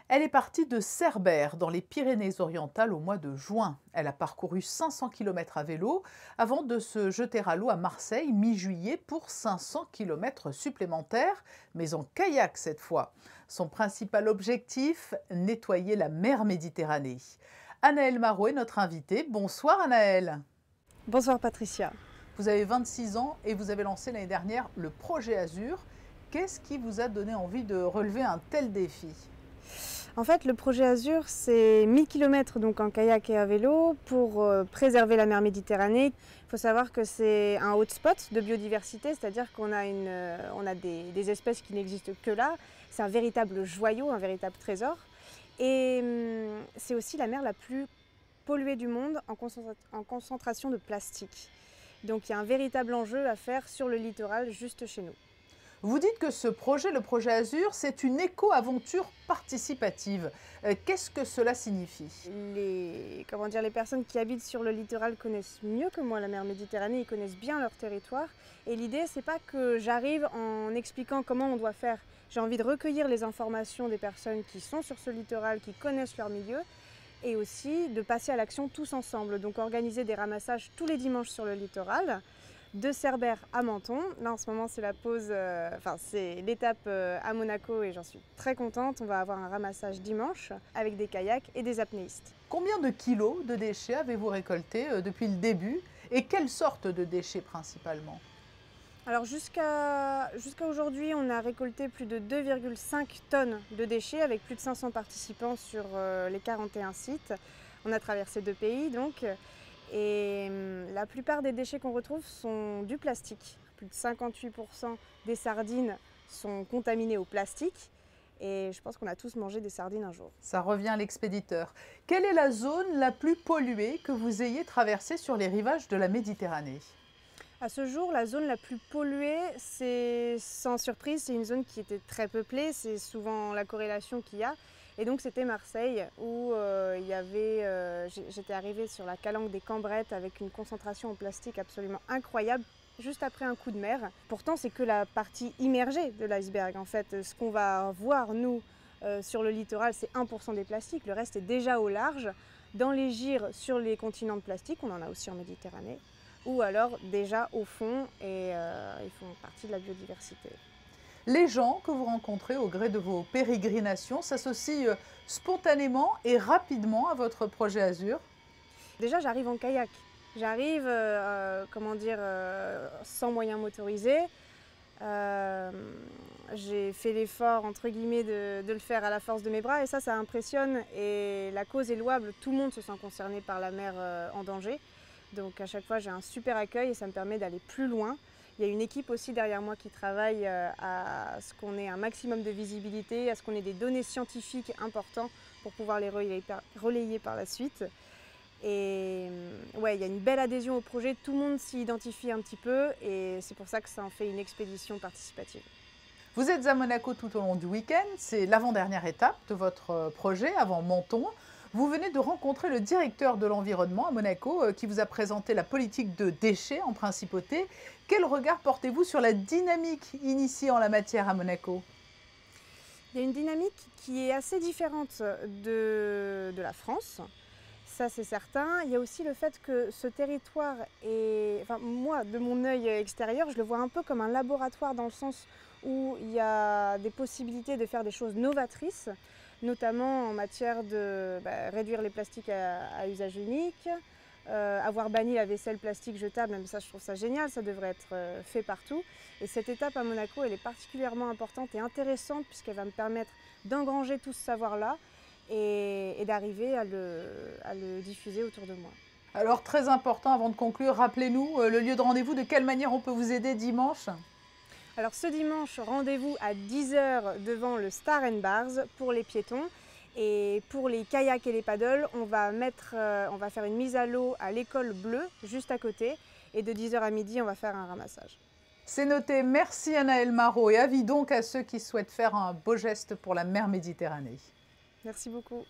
Elle est partie de Cerbère, dans les Pyrénées-Orientales, au mois de juin. Elle a parcouru 500 km à vélo avant de se jeter à l'eau à Marseille mi-juillet pour 500 km supplémentaires, mais en kayak cette fois. Son principal objectif, nettoyer la mer Méditerranée. Anaëlle Marot est notre invitée. Bonsoir Anaëlle. Bonsoir Patricia. Vous avez 26 ans et vous avez lancé l'année dernière le projet Azur. Qu'est-ce qui vous a donné envie de relever un tel défi ? En fait, le projet Azur, c'est 1000 km donc en kayak et à vélo pour préserver la mer Méditerranée. Il faut savoir que c'est un hotspot de biodiversité, c'est-à-dire qu'on a, des espèces qui n'existent que là. C'est un véritable joyau, un véritable trésor. Et c'est aussi la mer la plus polluée du monde en concentration de plastique. Donc il y a un véritable enjeu à faire sur le littoral juste chez nous. Vous dites que ce projet, le projet Azur, c'est une éco-aventure participative. Qu'est-ce que cela signifie ? Les personnes qui habitent sur le littoral connaissent mieux que moi la mer Méditerranée, ils connaissent bien leur territoire. Et l'idée, c'est pas que j'arrive en expliquant comment on doit faire. J'ai envie de recueillir les informations des personnes qui sont sur ce littoral, qui connaissent leur milieu, et aussi de passer à l'action tous ensemble. Donc organiser des ramassages tous les dimanches sur le littoral, de Cerbère à Menton. Là en ce moment c'est la pause, c'est l'étape à Monaco et j'en suis très contente. On va avoir un ramassage dimanche avec des kayaks et des apnéistes. Combien de kilos de déchets avez-vous récolté depuis le début et quelle sorte de déchets principalement ? Alors jusqu'à aujourd'hui, on a récolté plus de 2,5 tonnes de déchets avec plus de 500 participants sur les 41 sites. On a traversé 2 pays donc. Et la plupart des déchets qu'on retrouve sont du plastique. Plus de 58% des sardines sont contaminées au plastique. Et je pense qu'on a tous mangé des sardines un jour. Ça revient à l'expéditeur. Quelle est la zone la plus polluée que vous ayez traversée sur les rivages de la Méditerranée ? À ce jour, la zone la plus polluée, c'est sans surprise, c'est une zone qui était très peuplée. C'est souvent la corrélation qu'il y a. Et donc c'était Marseille où j'étais arrivée sur la calanque des Cambrettes avec une concentration en plastique absolument incroyable juste après un coup de mer. Pourtant c'est que la partie immergée de l'iceberg. En fait, ce qu'on va voir nous sur le littoral, c'est 1% des plastiques, le reste est déjà au large. Dans les gyres sur les continents de plastique, on en a aussi en Méditerranée, ou alors déjà au fond et ils font partie de la biodiversité. Les gens que vous rencontrez au gré de vos pérégrinations s'associent spontanément et rapidement à votre projet Azur. Déjà, j'arrive en kayak. J'arrive, sans moyens motorisés. J'ai fait l'effort, entre guillemets, de le faire à la force de mes bras et ça impressionne. Et la cause est louable, tout le monde se sent concerné par la mer en danger. Donc à chaque fois, j'ai un super accueil et ça me permet d'aller plus loin. Il y a une équipe aussi derrière moi qui travaille à ce qu'on ait un maximum de visibilité, à ce qu'on ait des données scientifiques importantes pour pouvoir les relayer par la suite. Et ouais, il y a une belle adhésion au projet, tout le monde s'y identifie un petit peu et c'est pour ça que ça en fait une expédition participative. Vous êtes à Monaco tout au long du week-end, c'est l'avant-dernière étape de votre projet avant Menton. Vous venez de rencontrer le directeur de l'environnement à Monaco qui vous a présenté la politique de déchets en principauté. Quel regard portez-vous sur la dynamique initiée en la matière à Monaco ? Il y a une dynamique qui est assez différente de la France, ça c'est certain. Il y a aussi le fait que ce territoire est, moi de mon œil extérieur, je le vois un peu comme un laboratoire dans le sens où il y a des possibilités de faire des choses novatrices, notamment en matière de réduire les plastiques à usage unique, avoir banni la vaisselle plastique jetable, même ça je trouve ça génial, ça devrait être fait partout. Et cette étape à Monaco, elle est particulièrement importante et intéressante puisqu'elle va me permettre d'engranger tout ce savoir-là et d'arriver à le diffuser autour de moi. Alors très important, avant de conclure, rappelez-nous le lieu de rendez-vous, de quelle manière on peut vous aider dimanche ? Alors ce dimanche, rendez-vous à 10 h devant le Star & Bars pour les piétons. Et pour les kayaks et les paddles, on va faire une mise à l'eau à l'école bleue, juste à côté. Et de 10 h à midi, on va faire un ramassage. C'est noté, merci Anaëlle Marot et avis donc à ceux qui souhaitent faire un beau geste pour la mer Méditerranée. Merci beaucoup.